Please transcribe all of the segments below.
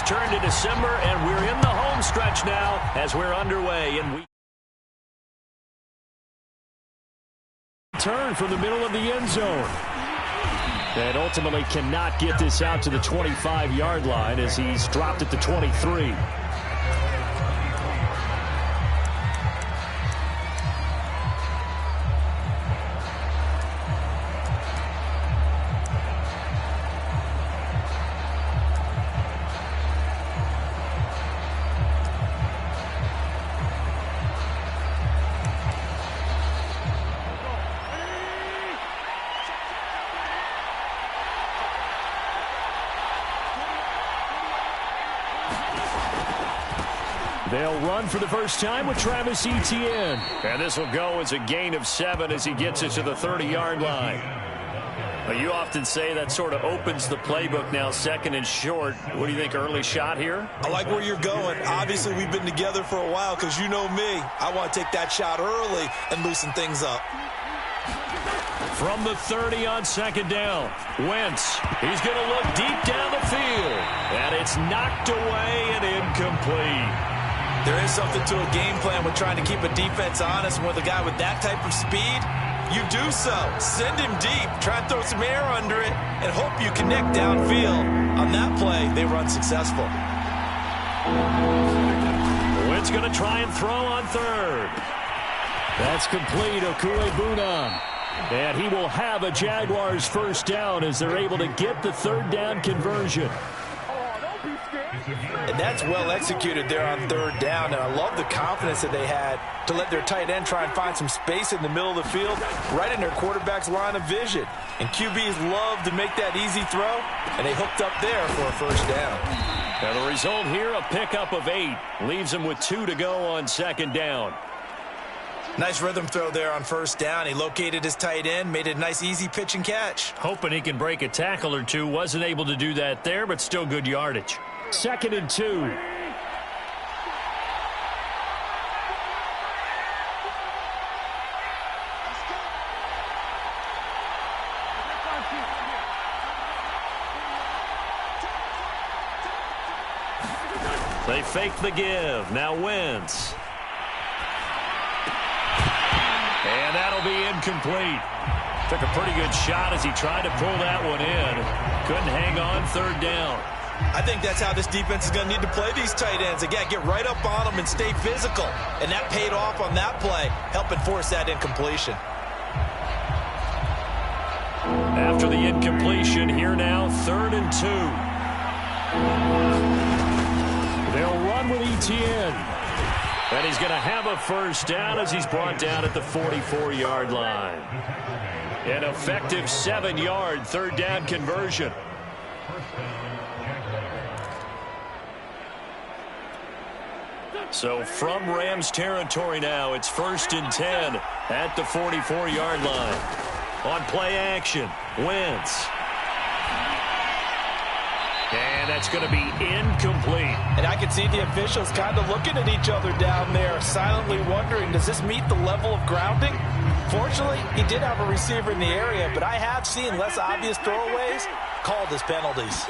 turned to December, and we're in the home stretch now as we're underway. And we turn from the middle of the end zone. And ultimately cannot get this out to the 25-yard line as he's dropped at the 23. They'll run for the first time with Travis Etienne. And this will go as a gain of 7 as he gets it to the 30-yard line. But you often say that sort of opens the playbook now, second and short. What do you think, early shot here? I like where you're going. Obviously, we've been together for a while because you know me. I want to take that shot early and loosen things up. From the 30 on second down, Wentz. He's going to look deep down the field. And it's knocked away and incomplete. There is something to a game plan with trying to keep a defense honest. And with a guy with that type of speed, you do so. Send him deep, try and throw some air under it, and hope you connect downfield. On that play, they run successful. Wentz going to try and throw on third. That's complete, Okuegbunam. And he will have a Jaguars first down as they're able to get the third down conversion. And that's well executed there on third down. And I love the confidence that they had to let their tight end try and find some space in the middle of the field, right in their quarterback's line of vision. And QBs love to make that easy throw, and they hooked up there for a first down. Now the result here, a pickup of 8. Leaves them with 2 to go on second down. Nice rhythm throw there on first down. He located his tight end, made it a nice easy pitch and catch. Hoping he can break a tackle or two. Wasn't able to do that there, but still good yardage. Second and 2. They fake the give. Now Wentz. And that'll be incomplete. Took a pretty good shot as he tried to pull that one in. Couldn't hang on third down. I think that's how this defense is going to need to play these tight ends. Again, get right up on them and stay physical. And that paid off on that play, helping force that incompletion. After the incompletion, here now, 3rd and 2. They'll run with Etienne. And he's going to have a first down as he's brought down at the 44-yard line. An effective 7-yard third down conversion. So from Rams territory now, it's 1st and 10 at the 44-yard line. On play action, Wentz. And that's going to be incomplete. And I can see the officials kind of looking at each other down there, silently wondering, does this meet the level of grounding? Fortunately, he did have a receiver in the area, but I have seen less obvious throwaways called as penalties.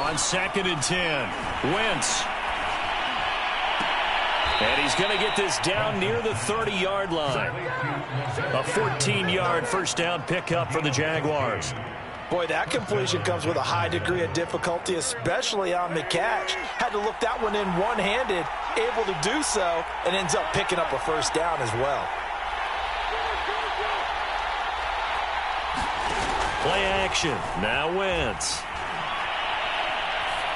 On 2nd and 10, Wentz. And he's going to get this down near the 30-yard line. A 14-yard first down pickup for the Jaguars. Boy, that completion comes with a high degree of difficulty, especially on the catch. Had to look that one in one-handed, able to do so, and ends up picking up a first down as well. Play action. Now Wentz.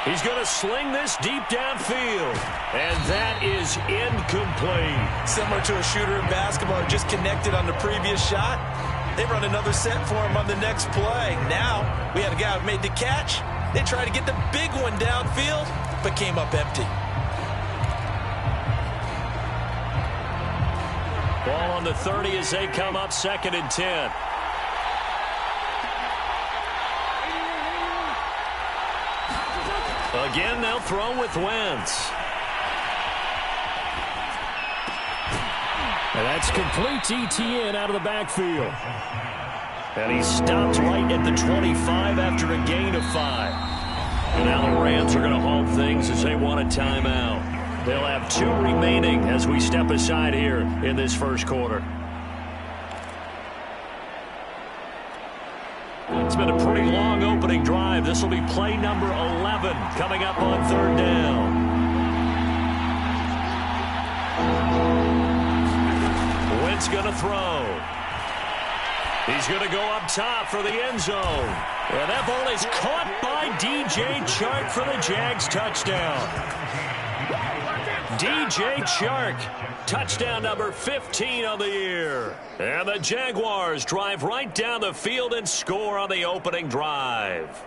He's going to sling this deep downfield. And that is incomplete. Similar to a shooter in basketball, just connected on the previous shot. They run another set for him on the next play. Now, we had a guy who made the catch. They tried to get the big one downfield, but came up empty. Ball on the 30 as they come up 2nd and 10. Again, they'll throw with Wentz. And that's complete to Etienne out of the backfield. And he stopped right at the 25 after a gain of 5. And now the Rams are going to halt things as they want a timeout. They'll have 2 remaining as we step aside here in this first quarter. It's been a pretty long opening drive. This will be play number 11 coming up on 3rd down. Wentz going to throw. He's going to go up top for the end zone. And that ball is caught by DJ Chark for the Jags touchdown. DJ Chark, touchdown number 15 on the year. And the Jaguars drive right down the field and score on the opening drive.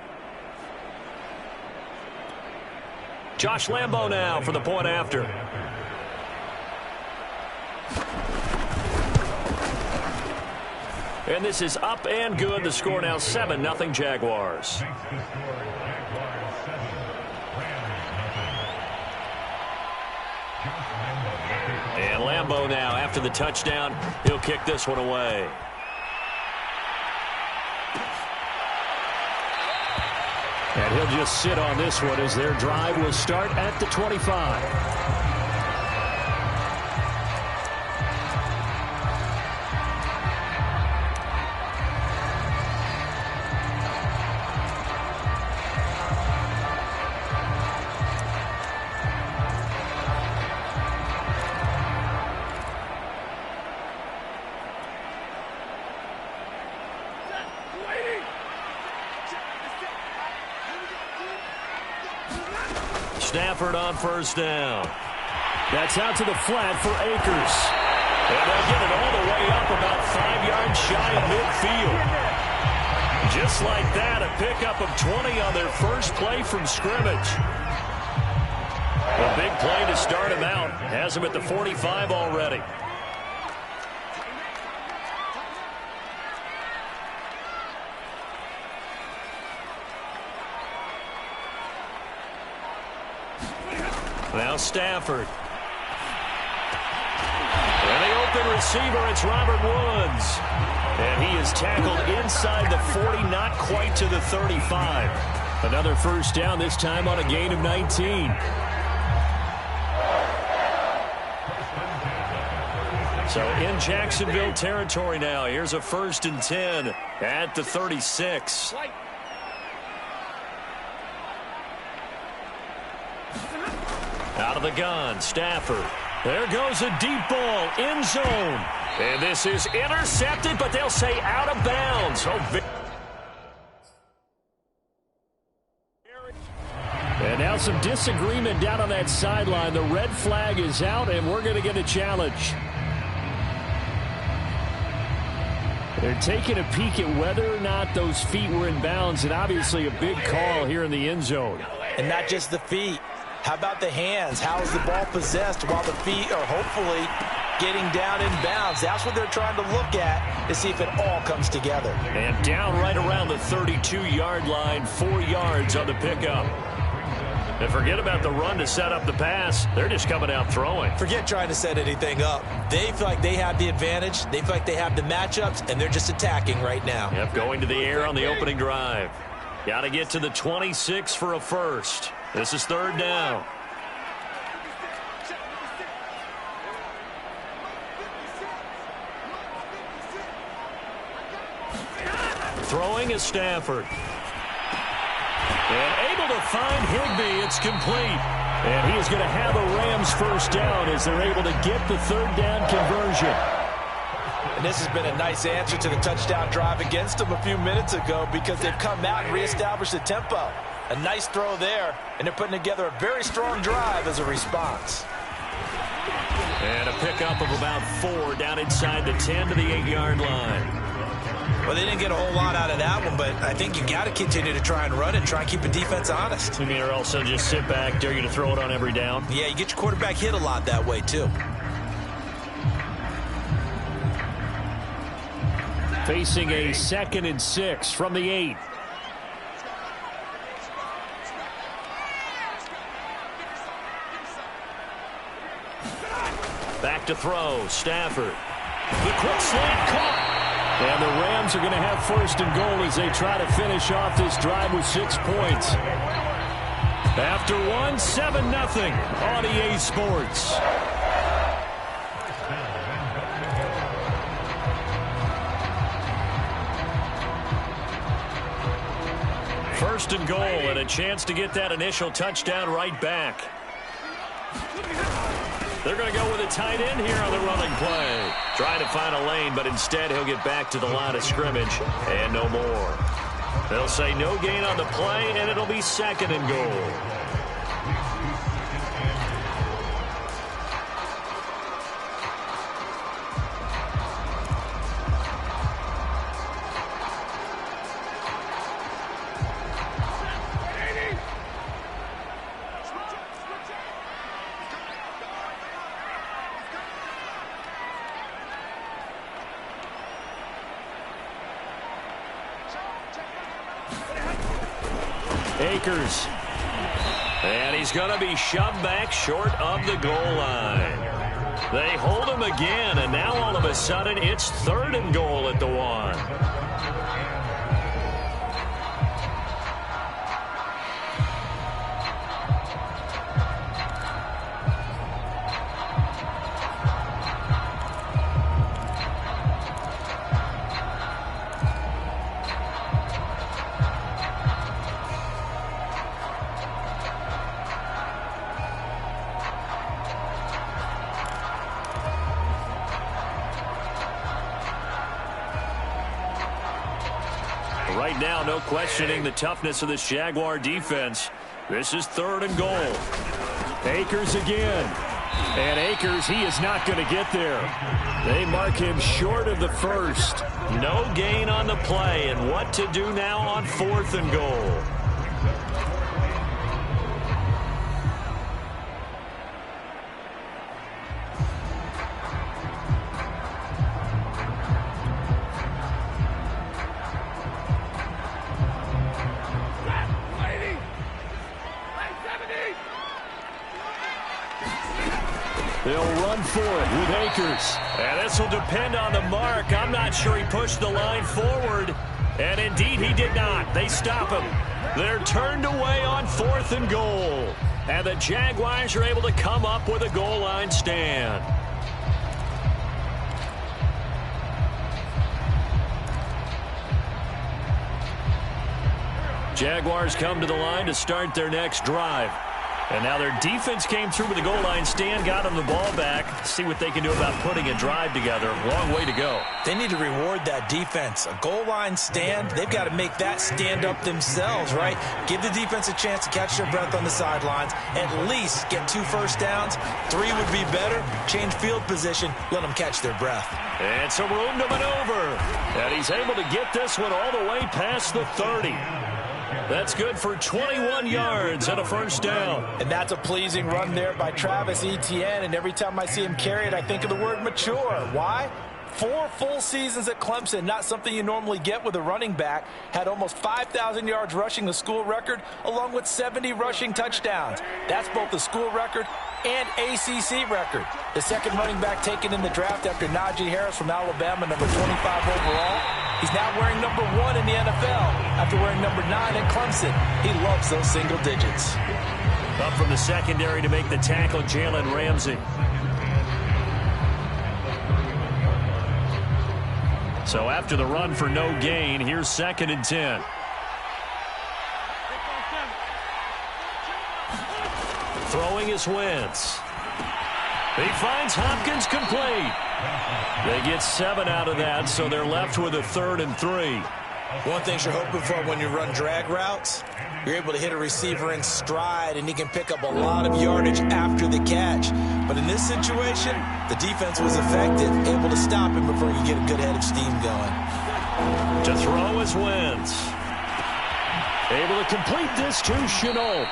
Josh Lambo now for the point after. And this is up and good. The score now 7-0 Jaguars. And Lambo now, after the touchdown, he'll kick this one away. And he'll just sit on this one as their drive will start at the 25. Stafford on 1st down. That's out to the flat for Akers. And they'll get it all the way up about 5 yards shy of midfield. Just like that, a pickup of 20 on their first play from scrimmage. A big play to start him out. Has him at the 45 already. Now Stafford. And the open receiver, it's Robert Woods. And he is tackled inside the 40, not quite to the 35. Another first down, this time on a gain of 19. So in Jacksonville territory now. Here's a 1st and 10 at the 36. Out of the gun, Stafford. There goes a deep ball, end zone. And this is intercepted, but they'll say out of bounds. And now some disagreement down on that sideline. The red flag is out, and we're going to get a challenge. They're taking a peek at whether or not those feet were in bounds, and obviously a big call here in the end zone. And not just the feet. How about the hands? How is the ball possessed while the feet are hopefully getting down in bounds? That's what they're trying to look at to see if it all comes together. And down right around the 32-yard line, 4 yards on the pickup. And forget about the run to set up the pass. They're just coming out throwing. Forget trying to set anything up. They feel like they have the advantage. They feel like they have the matchups, and they're just attacking right now. Yep, going to the air on the opening drive. Got to get to the 26 for a first. This is 3rd down. Throwing is Stafford. And able to find Higbee. It's complete. And he is going to have a Rams first down as they're able to get the 3rd down conversion. And this has been a nice answer to the touchdown drive against them a few minutes ago because they've come out and reestablished the tempo. A nice throw there, and they're putting together a very strong drive as a response. And a pickup of about 4 down inside the 10 to the 8-yard line. Well, they didn't get a whole lot out of that one, but I think you got to continue to try and run it, try and keep the defense honest. You mean, or else they'll just sit back, dare you to throw it on every down? Yeah, you get your quarterback hit a lot that way, too. Facing a 2nd and 6 from the 8. Back to throw, Stafford. The quick slant caught. And the Rams are going to have 1st and goal as they try to finish off this drive with 6 points. After one, 7-0 on EA Sports. First and goal, and a chance to get that initial touchdown right back. They're going to go with a tight end here on the running play. Trying to find a lane, but instead he'll get back to the line of scrimmage and no more. They'll say no gain on the play, and it'll be second and goal. Akers. And he's going to be shoved back short of the goal line. They hold him again, and now all of a sudden it's third and goal at the 1. Right now, no questioning the toughness of this Jaguar defense. This is third and goal. Akers again. And Akers, he is not going to get there. They mark him short of the first. No gain on the play. And what to do now on fourth and goal? They'll run for it with Akers. And this will depend on the mark. I'm not sure he pushed the line forward. And indeed he did not. They stop him. They're turned away on fourth and goal. And the Jaguars are able to come up with a goal line stand. Jaguars come to the line to start their next drive. And now their defense came through with the goal line stand, got them the ball back. See what they can do about putting a drive together. Long way to go. They need to reward that defense. A goal line stand, they've got to make that stand up themselves, right? Give the defense a chance to catch their breath on the sidelines. At least get 2 first downs. 3 would be better. Change field position. Let them catch their breath. And some room to maneuver. And he's able to get this one all the way past the 30. That's good for 21 yards and a first down. And that's a pleasing run there by Travis Etienne. And every time I see him carry it, I think of the word mature. Why? 4 full seasons at Clemson, not something you normally get with a running back. Had almost 5,000 yards rushing, the school record, along with 70 rushing touchdowns. That's both the school record and ACC record. The second running back taken in the draft after Najee Harris from Alabama, number 25 overall. He's now wearing number 1 in the NFL after wearing number 9 at Clemson. He loves those single digits. Up from the secondary to make the tackle, Jalen Ramsey. So after the run for no gain, here's second and 10. Throwing is Wentz. He finds Hopkins complete. They get 7 out of that, so they're left with a 3rd and 3. One thing you're hoping for when you run drag routes, you're able to hit a receiver in stride, and he can pick up a lot of yardage after the catch. But in this situation, the defense was effective, able to stop him before he could get a good head of steam going. To throw is Wentz. Able to complete this to Chenault.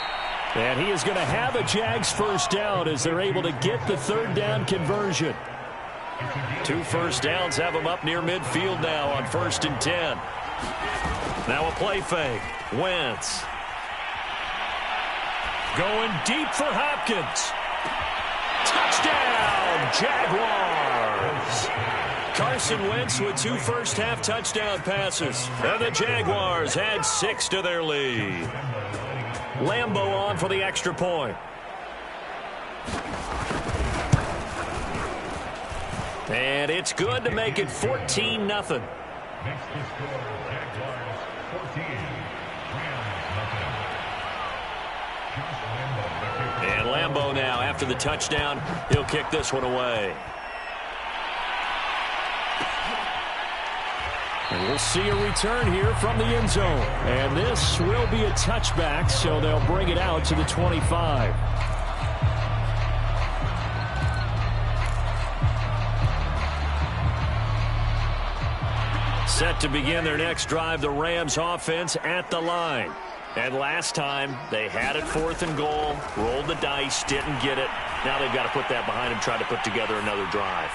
And he is going to have a Jags first down as they're able to get the 3rd down conversion. 2 first downs have them up near midfield now on 1st and 10. Now a play fake. Wentz. Going deep for Hopkins. Touchdown, Jaguars. Carson Wentz with 2 first-half touchdown passes. And the Jaguars add 6 to their lead. Lambeau on for the extra point. And it's good to make it 14-0. Next to score, Jaguars 14, Rams nothing. And Lambeau now, after the touchdown, he'll kick this one away. And we'll see a return here from the end zone. And this will be a touchback, so they'll bring it out to the 25. Set to begin their next drive, the Rams offense at the line. And last time, they had it 4th and goal, rolled the dice, didn't get it. Now they've got to put that behind them, try to put together another drive.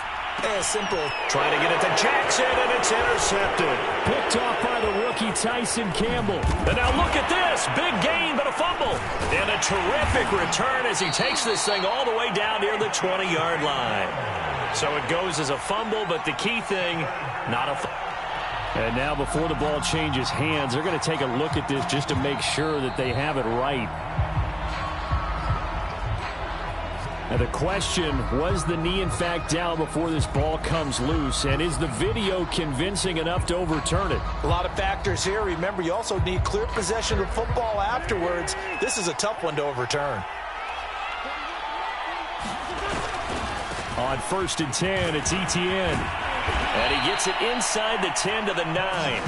Simple. Trying to get it to Jackson, and it's intercepted. Picked off by the rookie Tyson Campbell. And now look at this. Big gain, but a fumble. And a terrific return as he takes this thing all the way down near the 20-yard line. So it goes as a fumble, but the key thing, not a fumble. And now before the ball changes hands, they're going to take a look at this just to make sure that they have it right. Now the question, was the knee in fact down before this ball comes loose? And is the video convincing enough to overturn it? A lot of factors here. Remember, you also need clear possession of football afterwards. This is a tough one to overturn. On 1st and 10, it's Etienne. And he gets it inside the 10 to the 9.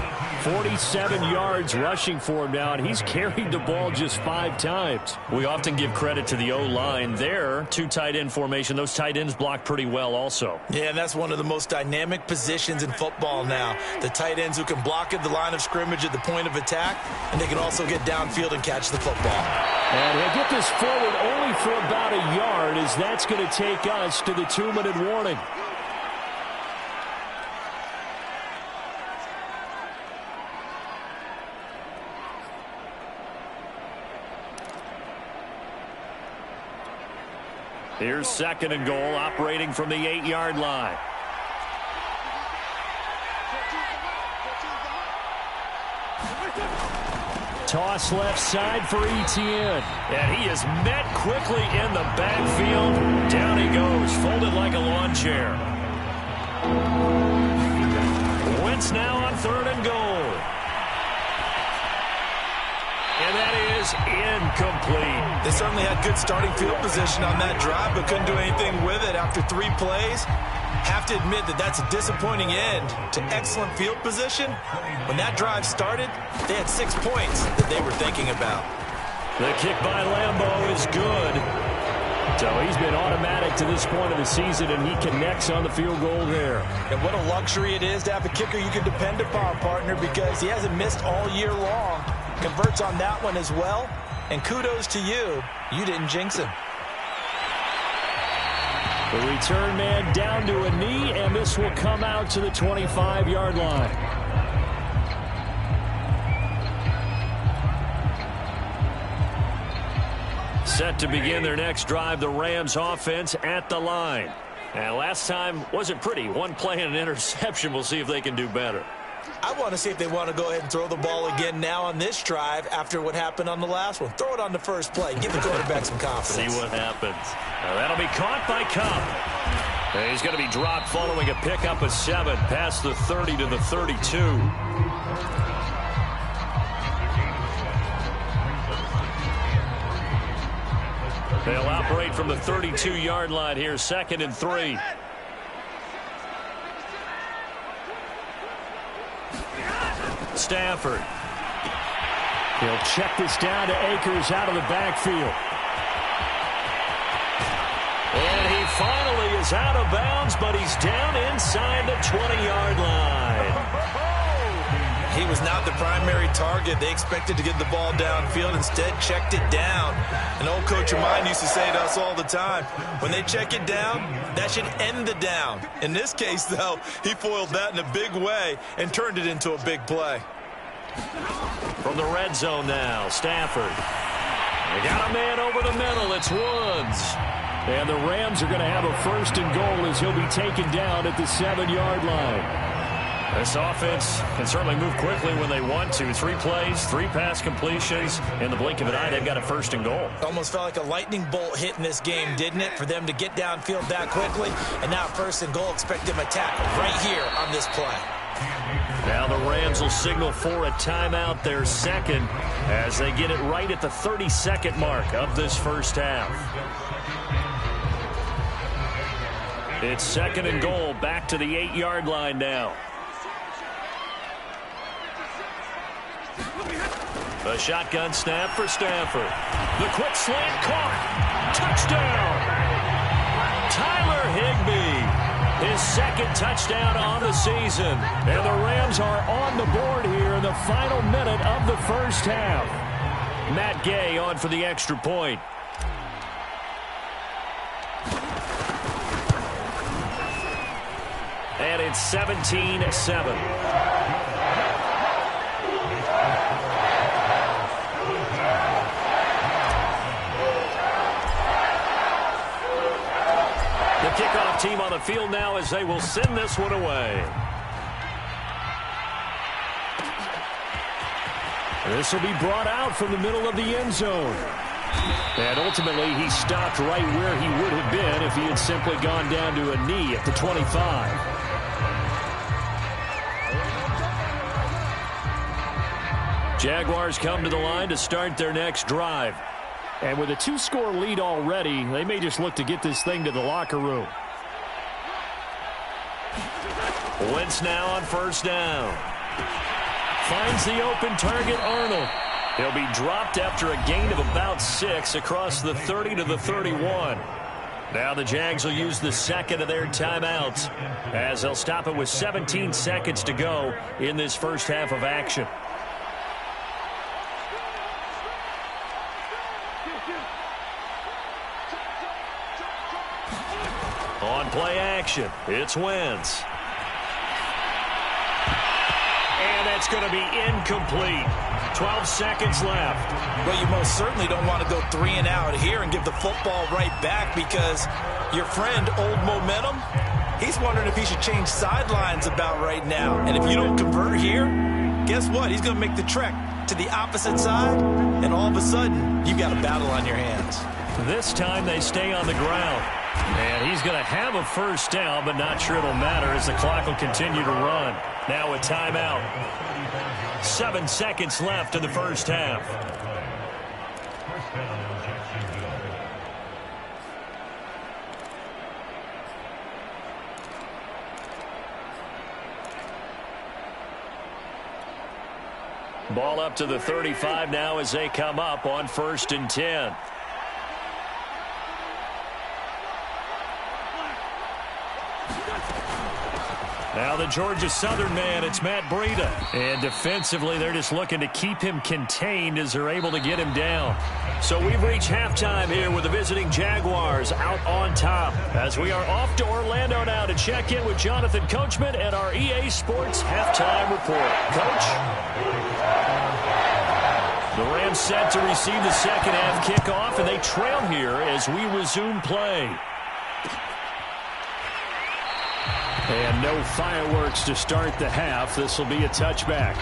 47 yards rushing for him now, and he's carried the ball just 5 times. We often give credit to the O-line there. 2 tight end formation. Those tight ends block pretty well also. Yeah, and that's one of the most dynamic positions in football now. The tight ends who can block at the line of scrimmage at the point of attack, and they can also get downfield and catch the football. And he'll get this forward only for about a yard, as that's going to take us to the 2-minute warning. Here's 2nd and goal, operating from the 8-yard line. Toss left side for Etienne. And he is met quickly in the backfield. Down he goes, folded like a lawn chair. Wentz now on 3rd and goal. And that is incomplete. They certainly had good starting field position on that drive, but couldn't do anything with it after 3 plays. Have to admit that that's a disappointing end to excellent field position. When that drive started, they had 6 points that they were thinking about. The kick by Lambeau is good. So he's been automatic to this point of the season, and he connects on the field goal there. And what a luxury it is to have a kicker you can depend upon, partner, because he hasn't missed all year long. Converts on that one as well. And kudos to you. You didn't jinx him. The return man down to a knee, and this will come out to the 25-yard line. Set to begin their next drive, the Rams offense at the line. And last time wasn't pretty. 1 play and an interception. We'll see if they can do better. I want to see if they want to go ahead and throw the ball again now on this drive after what happened on the last one. Throw it on the first play. Give the quarterback some confidence. See what happens. Now that'll be caught by Cup. And he's going to be dropped following a pickup of 7 past the 30 to the 32. They'll operate from the 32-yard line here, 2nd and 3. Stafford. He'll check this down to Akers out of the backfield. And he finally is out of bounds, but he's down inside the 20-yard line. He was not the primary target. They expected to get the ball downfield. Instead, checked it down. An old coach of mine used to say to us all the time, when they check it down, that should end the down. In this case, though, he foiled that in a big way and turned it into a big play. From the red zone now, Stafford. They got a man over the middle. It's Woods. And the Rams are going to have a 1st and goal as he'll be taken down at the 7-yard line. This offense can certainly move quickly when they want to. 3 plays, 3 pass completions. In the blink of an eye, they've got a 1st and goal. Almost felt like a lightning bolt hit in this game, didn't it? For them to get downfield that quickly. And now 1st and goal. Expect them to attack right here on this play. Now the Rams will signal for a timeout, their 2nd, as they get it right at the 32nd mark of this first half. It's 2nd and goal, back to the 8-yard line now. A shotgun snap for Stafford. The quick slant caught. Touchdown! Tyler Higbee. His 2nd touchdown on the season. And the Rams are on the board here in the final minute of the first half. Matt Gay on for the extra point. And it's 17-7. The kickoff team on the field now as they will send this one away. This will be brought out from the middle of the end zone. And ultimately, he stopped right where he would have been if he had simply gone down to a knee at the 25. Jaguars come to the line to start their next drive. And with a 2-score lead already, they may just look to get this thing to the locker room. Wentz now on 1st down. Finds the open target, Arnold. He'll be dropped after a gain of about 6 across the 30 to the 31. Now the Jags will use the 2nd of their timeouts as they'll stop it with 17 seconds to go in this first half of action. On play action, it's Wentz. And that's going to be incomplete. 12 seconds left. Well, you most certainly don't want to go 3 and out here and give the football right back because your friend, Old Momentum, he's wondering if he should change sidelines about right now. And if you don't convert here, guess what? He's going to make the trek to the opposite side, and all of a sudden, you've got a battle on your hands. This time they stay on the ground. And he's going to have a 1st down, but not sure it'll matter as the clock will continue to run. Now a timeout. 7 seconds left in the first half. Ball up to the 35 now as they come up on 1st and 10. Now the Georgia Southern man, it's Matt Breida. And defensively, they're just looking to keep him contained as they're able to get him down. So we've reached halftime here with the visiting Jaguars out on top. As we are off to Orlando now to check in with Jonathan Coachman and our EA Sports halftime report. Coach? The Rams set to receive the second half kickoff, and they trail here as we resume play. And no fireworks to start the half. This will be a touchback.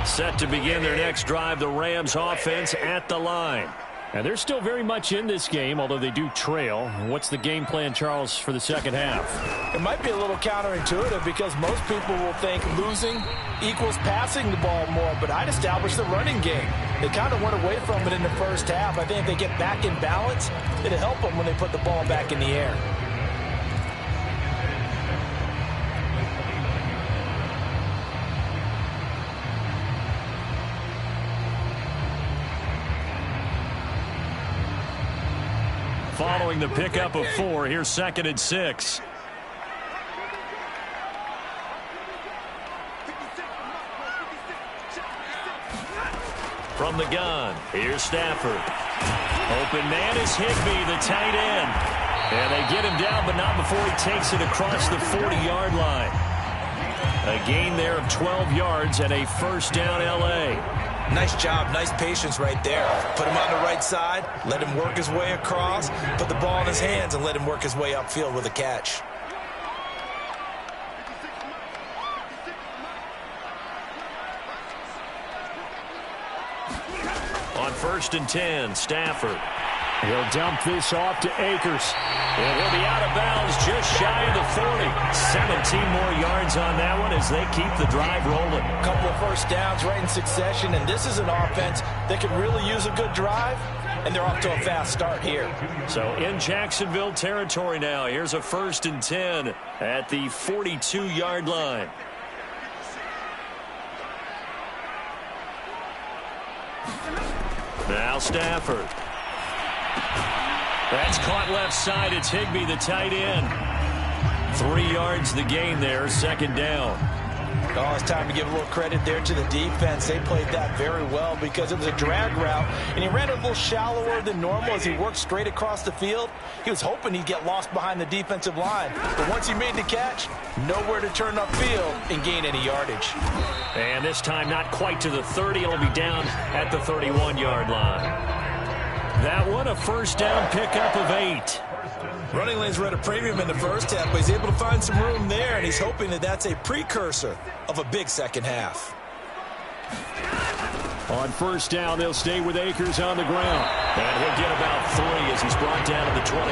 Set to begin their next drive, the Rams offense at the line. And they're still very much in this game, although they do trail. What's the game plan, Charles, for the second half? It might be a little counterintuitive because most people will think losing equals passing the ball more, but I'd establish the running game. They kind of went away from it in the first half. I think if they get back in balance, it'll help them when they put the ball back in the air. Following the pickup of 4, here's 2nd and 6. From the gun, here's Stafford. Open man is Higbee, the tight end. And they get him down, but not before he takes it across the 40-yard line. A gain there of 12 yards and a first down L.A. Nice job, nice patience right there. Put him on the right side, let him work his way across, put the ball in his hands, and let him work his way upfield with a catch. On 1st and 10, Stafford. He'll dump this off to Akers. And he'll be out of bounds just shy of the 40. 17 more yards on that one as they keep the drive rolling. A couple of first downs right in succession, and this is an offense that could really use a good drive, and they're off to a fast start here. So in Jacksonville territory now, here's a 1st and 10 at the 42-yard line. Now Stafford. That's caught left side. It's Higbee, the tight end. 3 yards the gain there, 2nd down. Oh, it's time to give a little credit there to the defense. They played that very well because it was a drag route, and he ran a little shallower than normal as he worked straight across the field. He was hoping he'd get lost behind the defensive line, but once he made the catch, nowhere to turn upfield and gain any yardage. And this time not quite to the 30. It'll be down at the 31-yard line. That one a first down pickup of 8. Running lanes were at a premium in the first half, but he's able to find some room there, and he's hoping that that's a precursor of a big second half. On first down, they'll stay with Akers on the ground. And he'll get about 3 as he's brought down to the 28.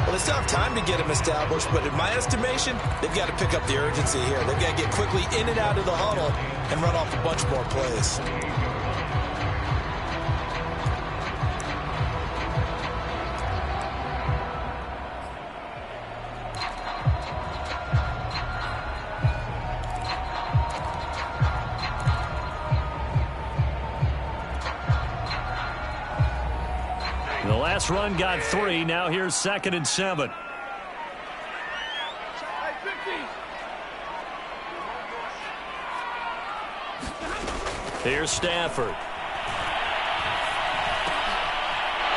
Well, they still have time to get him established, but in my estimation, they've got to pick up the urgency here. They've got to get quickly in and out of the huddle and run off a bunch more plays. The last run got 3. Now here's 2nd and 7. Here's Stafford.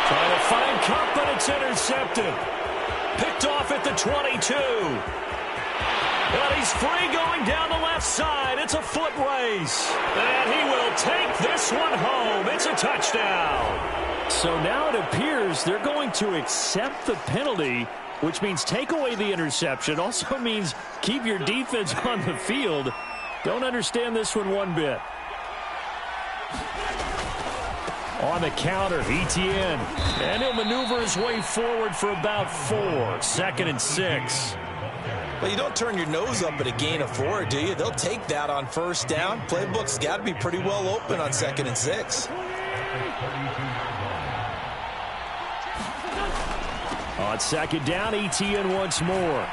Trying to find Cup, but it's intercepted. Picked off at the 22. But he's free going down the left side. It's a foot race. And he will take this one home. It's a touchdown. So now it appears they're going to accept the penalty, which means take away the interception. Also means keep your defense on the field. Don't understand this one bit. On the counter, Etienne. And he'll maneuver his way forward for about 4. 2nd and 6. Well, you don't turn your nose up at a gain of 4, do you? They'll take that on first down. Playbook's got to be pretty well open on 2nd and 6. On 2nd down, Etienne once more.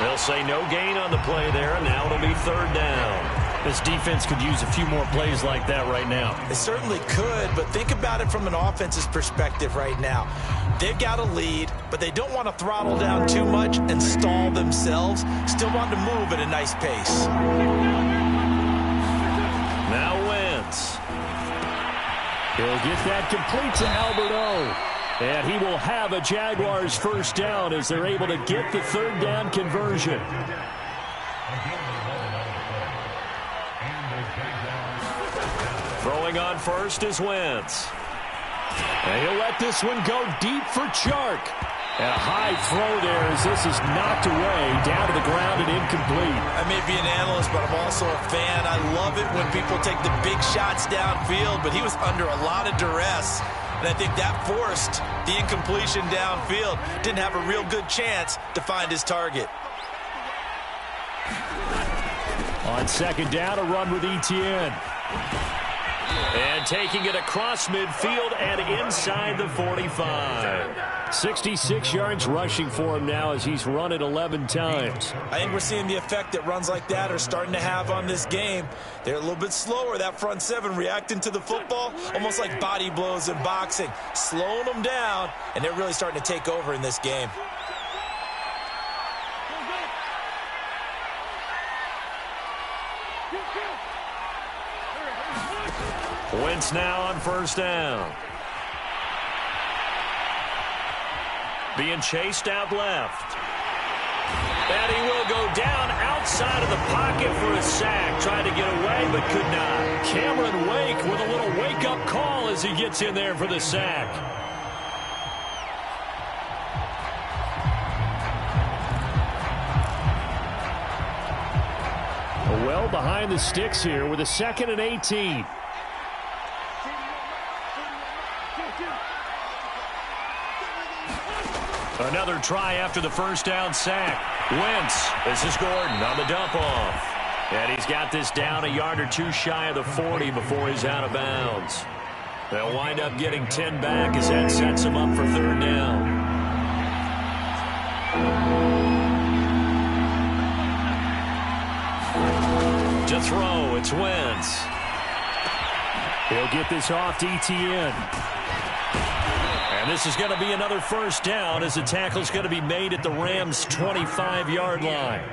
They'll say no gain on the play there, and now it'll be 3rd down. This defense could use a few more plays like that right now. They certainly could, but think about it from an offense's perspective right now. They've got a lead, but they don't want to throttle down too much and stall themselves. Still want to move at a nice pace. Now Wentz. He'll get that complete to Alberto. And he will have a Jaguars first down as they're able to get the 3rd down conversion. Throwing on first is Wentz. And he'll let this one go deep for Chark. And a high throw there as this is knocked away, down to the ground and incomplete. I may be an analyst, but I'm also a fan. I love it when people take the big shots downfield, but he was under a lot of duress. And I think that forced the incompletion downfield. Didn't have a real good chance to find his target. On 2nd down, a run with Etienne. And taking it across midfield and inside the 45. 66 yards rushing for him now as he's run it 11 times. I think we're seeing the effect that runs like that are starting to have on this game. They're a little bit slower, that front 7, reacting to the football, almost like body blows in boxing, slowing them down, and they're really starting to take over in this game. Wentz now on first down. Being chased out left. And he will go down outside of the pocket for a sack. Tried to get away, but could not. Cameron Wake with a little wake-up call as he gets in there for the sack. Well behind the sticks here with a 2nd and 18. Another try after the first down sack. Wentz, this is Gordon on the dump off. And he's got this down a yard or two shy of the 40 before he's out of bounds. They'll wind up getting 10 back as that sets him up for 3rd down. To throw, it's Wentz. He'll get this off to ETN. And this is going to be another first down as the tackle's going to be made at the Rams' 25-yard line.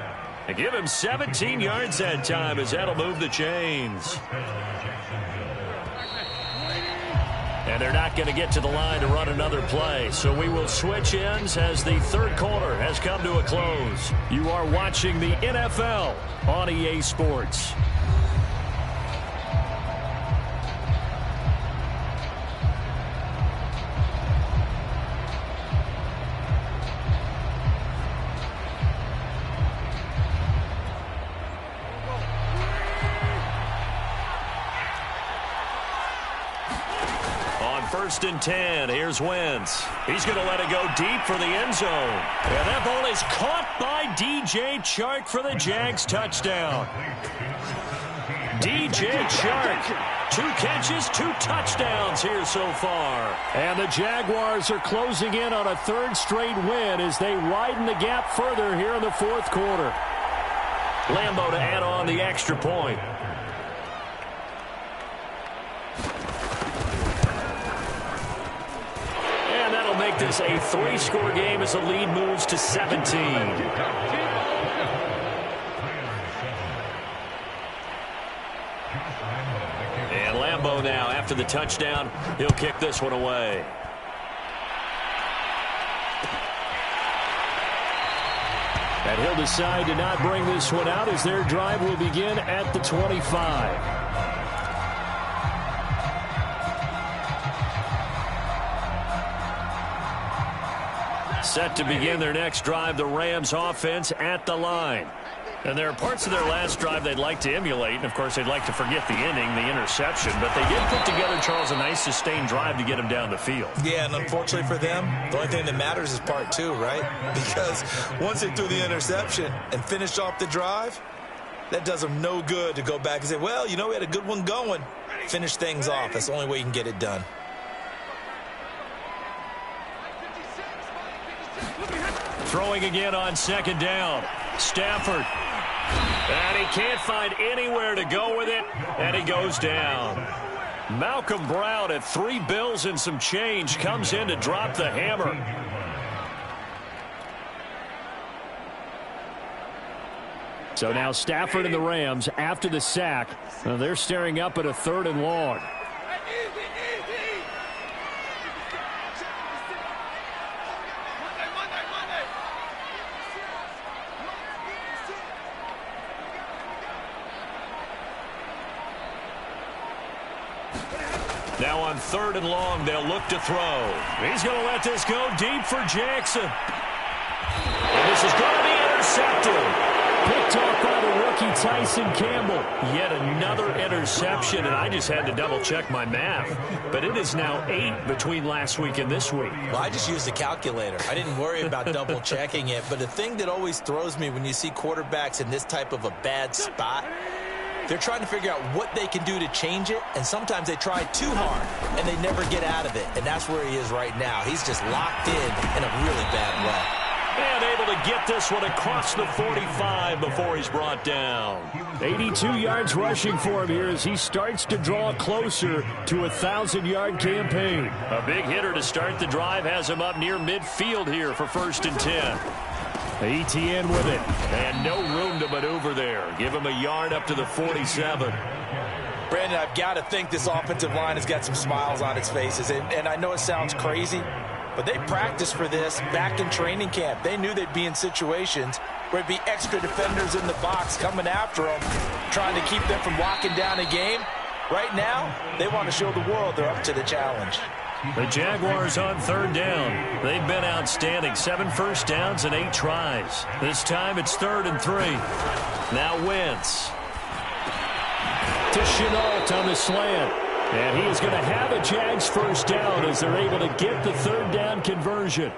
And give him 17 yards that time as that'll move the chains. And they're not going to get to the line to run another play. So we will switch ends as the 3rd quarter has come to a close. You are watching the NFL on EA Sports. First and 10. Here's Wentz. He's going to let it go deep for the end zone. And that ball is caught by DJ Chark for the Jags touchdown. DJ Chark, 2 catches, 2 touchdowns here so far. And the Jaguars are closing in on a 3rd straight win as they widen the gap further here in the 4th quarter. Lambeau to add on the extra point. Make this a 3-score game as the lead moves to 17. And Lambeau now, after the touchdown, he'll kick this one away. And he'll decide to not bring this one out as their drive will begin at the 25. Set to begin their next drive, the Rams offense at the line. And there are parts of their last drive they'd like to emulate. And, of course, they'd like to forget the ending, the interception. But they did put together, Charles, a nice sustained drive to get them down the field. Yeah, and unfortunately for them, the only thing that matters is part 2, right? Because once they threw the interception and finished off the drive, that does them no good to go back and say, well, you know, we had a good one going. Finish things off. That's the only way you can get it done. Throwing again on 2nd down. Stafford. And he can't find anywhere to go with it. And he goes down. Malcolm Brown at $3 bills and some change comes in to drop the hammer. So now Stafford and the Rams, after the sack, they're staring up at a 3rd and long. Now on 3rd and long, they'll look to throw. He's going to let this go deep for Jackson. And this is going to be intercepted. Picked off by the rookie Tyson Campbell. Yet another interception, and I just had to double-check my math. But it is now 8 between last week and this week. Well, I just used the calculator. I didn't worry about double-checking it. But the thing that always throws me when you see quarterbacks in this type of a bad spot, they're trying to figure out what they can do to change it, and sometimes they try too hard, and they never get out of it. And that's where he is right now. He's just locked in a really bad way. And able to get this one across the 45 before he's brought down. 82 yards rushing for him here as he starts to draw closer to a 1,000-yard campaign. A big hitter to start the drive has him up near midfield here for 1st and 10. ETN with it. And no room to maneuver there. Give him a yard up to the 47. Brandon, I've got to think this offensive line has got some smiles on its faces. And I know it sounds crazy, but they practiced for this back in training camp. They knew they'd be in situations where it'd be extra defenders in the box coming after them, trying to keep them from locking down a game. Right now, they want to show the world they're up to the challenge. The Jaguars on third down. They've been outstanding. 7 first downs and 8 tries. This time it's 3rd and 3. Now Wentz. To Chenault on the slant. And he is going to have a Jags first down as they're able to get the 3rd down conversion.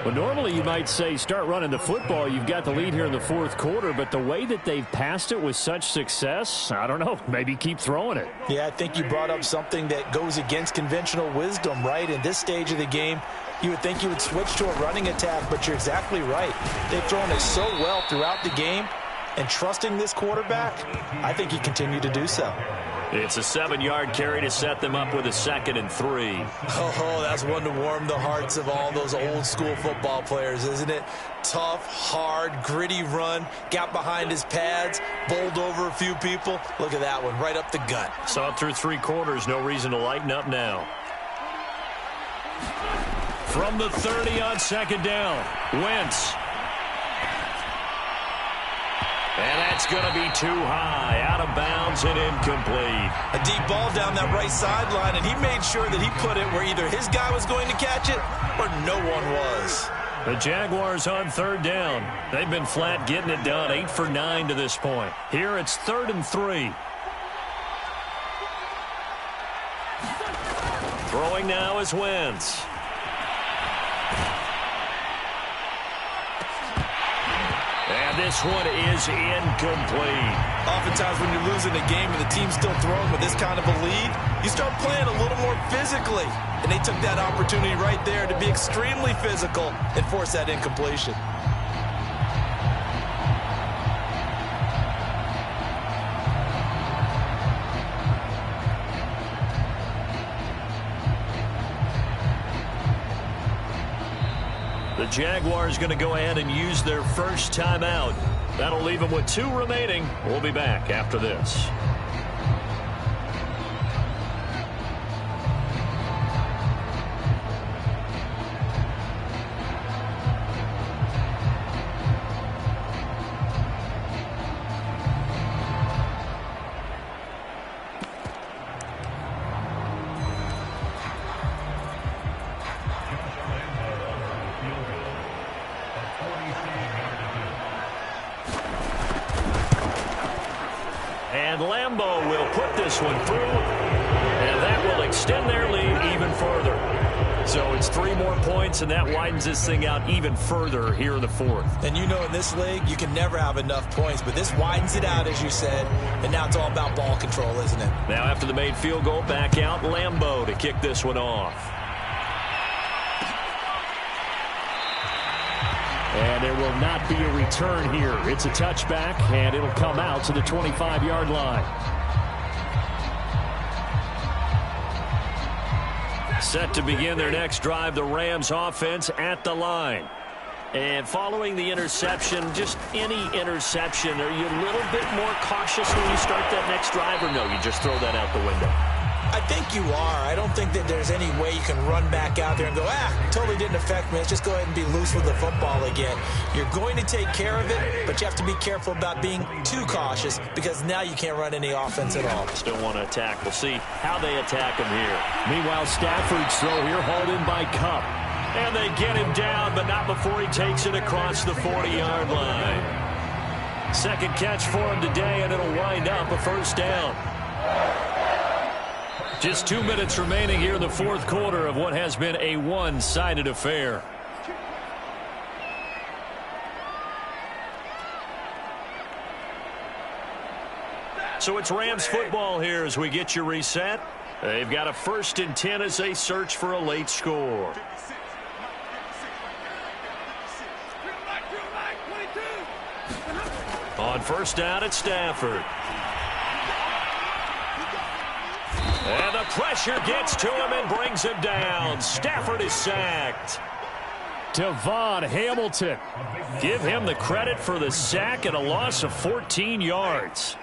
Well, normally you might say start running the football. You've got the lead here in the 4th quarter, but the way that they've passed it with such success, I don't know, maybe keep throwing it. Yeah, I think you brought up something that goes against conventional wisdom, right? In this stage of the game, you would think you would switch to a running attack, but you're exactly right. They've thrown it so well throughout the game, and trusting this quarterback, I think he continued to do so. It's a 7-yard carry to set them up with a 2nd and 3. Oh, that's one to warm the hearts of all those old-school football players, isn't it? Tough, hard, gritty run, got behind his pads, bowled over a few people. Look at that one, right up the gut. Saw it through 3 quarters, no reason to lighten up now. From the 30 on 2nd down, Wentz. And that's going to be too high, out of bounds and incomplete. A deep ball down that right sideline, and he made sure that he put it where either his guy was going to catch it or no one was. The Jaguars on 3rd down. They've been flat getting it done, 8 for 9 to this point. Here it's 3rd and 3. Throwing now is Wentz. And this one is incomplete. Oftentimes when you're losing a game and the team's still throwing with this kind of a lead, you start playing a little more physically. And they took that opportunity right there to be extremely physical and force that incompletion. The Jaguars going to go ahead and use their first timeout. That'll leave them with 2 remaining. We'll be back after this. And Lambeau will put this one through, and that will extend their lead even further. So it's 3 more points, and that widens this thing out even further here in the 4th. And you know in this league, you can never have enough points, but this widens it out, as you said, and now it's all about ball control, isn't it? Now after the made field goal, back out Lambeau to kick this one off. And there will not be a return here. It's a touchback, and it'll come out to the 25-yard line. Set to begin their next drive, the Rams offense at the line. And following the interception, just any interception, are you a little bit more cautious when you start that next drive, or no, you just throw that out the window? I think you are. I don't think that there's any way you can run back out there and go, totally didn't affect me. Let's just go ahead and be loose with the football again. You're going to take care of it, but you have to be careful about being too cautious because now you can't run any offense at all. Still want to attack. We'll see how they attack him here. Meanwhile, Stafford's throw here hauled in by Cup. And they get him down, but not before he takes it across the 40-yard line. Second catch for him today, and it'll wind up a first down. Just 2 minutes remaining here in the 4th quarter of what has been a one-sided affair. So it's Rams football here as we get you reset. They've got a 1st and 10 as they search for a late score. On 1st down, it's Stafford. And the pressure gets to him and brings him down. Stafford is sacked. Devon Hamilton. Give him the credit for the sack and a loss of 14 yards.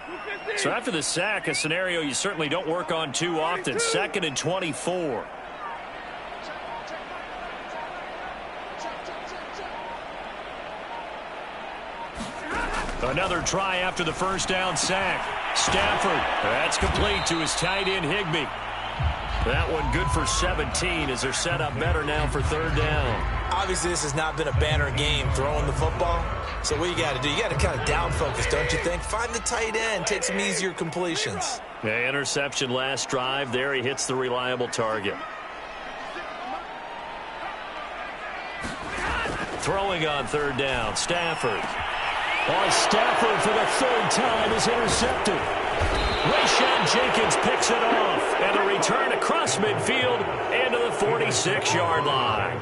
So after the sack, a scenario you certainly don't work on too often. 2nd and 24. Another try after the first down sack. Stafford, that's complete to his tight end Higbee. That one good for 17 as they're set up better now for third down. Obviously, this has not been a banner game throwing the football. So what you got to do, you got to kind of down focus, don't you think? Find the tight end, take some easier completions. Yeah, interception last drive. There he hits the reliable target. Throwing on third down, Stafford. Stafford for the third time is intercepted. Rayshon Jenkins picks it off. And a return across midfield into the 46-yard line.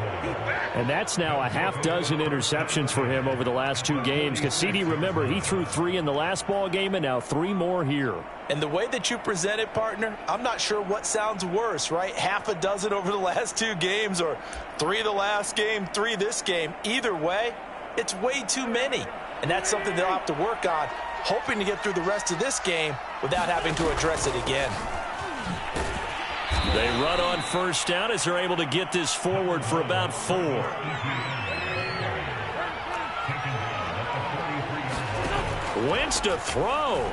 And that's now a half dozen interceptions for him over the last 2 games. Because CD, remember, he threw 3 in the last ball game and now 3 more here. And the way that you present it, partner, I'm not sure what sounds worse, right? Half a dozen over the last 2 games or 3 the last game, 3 this game. Either way, it's way too many. And that's something they'll have to work on, hoping to get through the rest of this game without having to address it again. They run on first down as they're able to get this forward for about 4. Wentz to throw.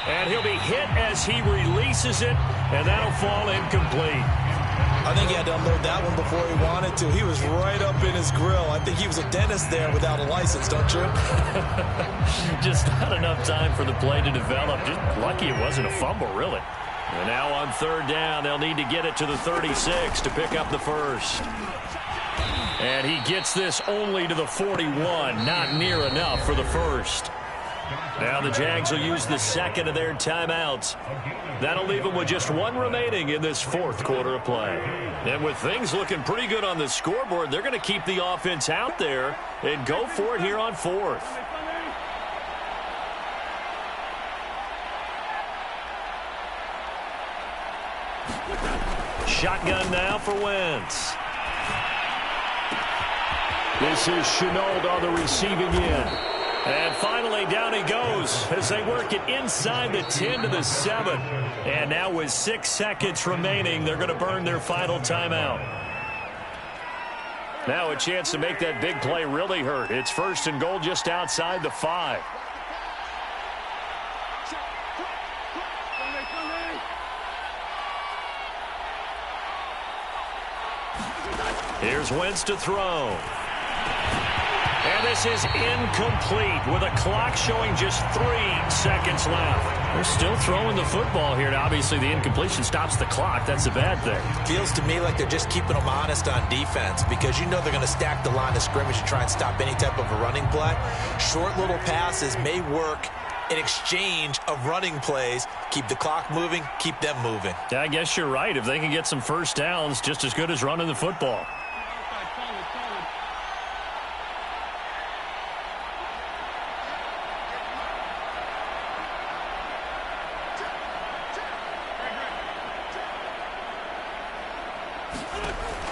And he'll be hit as he releases it, and that'll fall incomplete. I think he had to unload that one before he wanted to. He was right up in his grill. I think he was a dentist there without a license, don't you? Just not enough time for the play to develop. Just lucky it wasn't a fumble, really. And now on third down, they'll need to get it to the 36 to pick up the first. And he gets this only to the 41. Not near enough for the first. Now the Jags will use the second of their timeouts. That'll leave them with just 1 remaining in this 4th quarter of play. And with things looking pretty good on the scoreboard, they're going to keep the offense out there and go for it here on 4th. Shotgun now for Wentz. This is Chenault on the receiving end. And finally, down he goes as they work it inside the 10 to the 7. And now with 6 seconds remaining, they're going to burn their final timeout. Now a chance to make that big play really hurt. It's 1st and goal just outside the 5. Here's Wentz to throw. And this is incomplete with a clock showing just 3 seconds left. They're still throwing the football here. Now, obviously, the incompletion stops the clock. That's a bad thing. Feels to me like they're just keeping them honest on defense because you know they're going to stack the line of scrimmage to try and stop any type of a running play. Short little passes may work in exchange of running plays. Keep the clock moving, keep them moving. Yeah, I guess you're right. If they can get some first downs, just as good as running the football.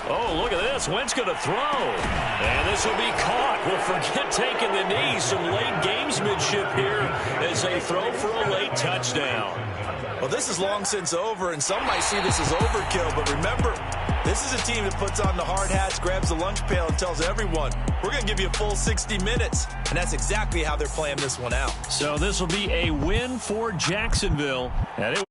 Oh, look at this. Wentz going to throw. And this will be caught. Well, forget taking the knee. Some late gamesmanship here as they throw for a late touchdown. Well, this is long since over, and some might see this as overkill. But remember, this is a team that puts on the hard hats, grabs the lunch pail, and tells everyone, we're going to give you a full 60 minutes. And that's exactly how they're playing this one out. So this will be a win for Jacksonville. And it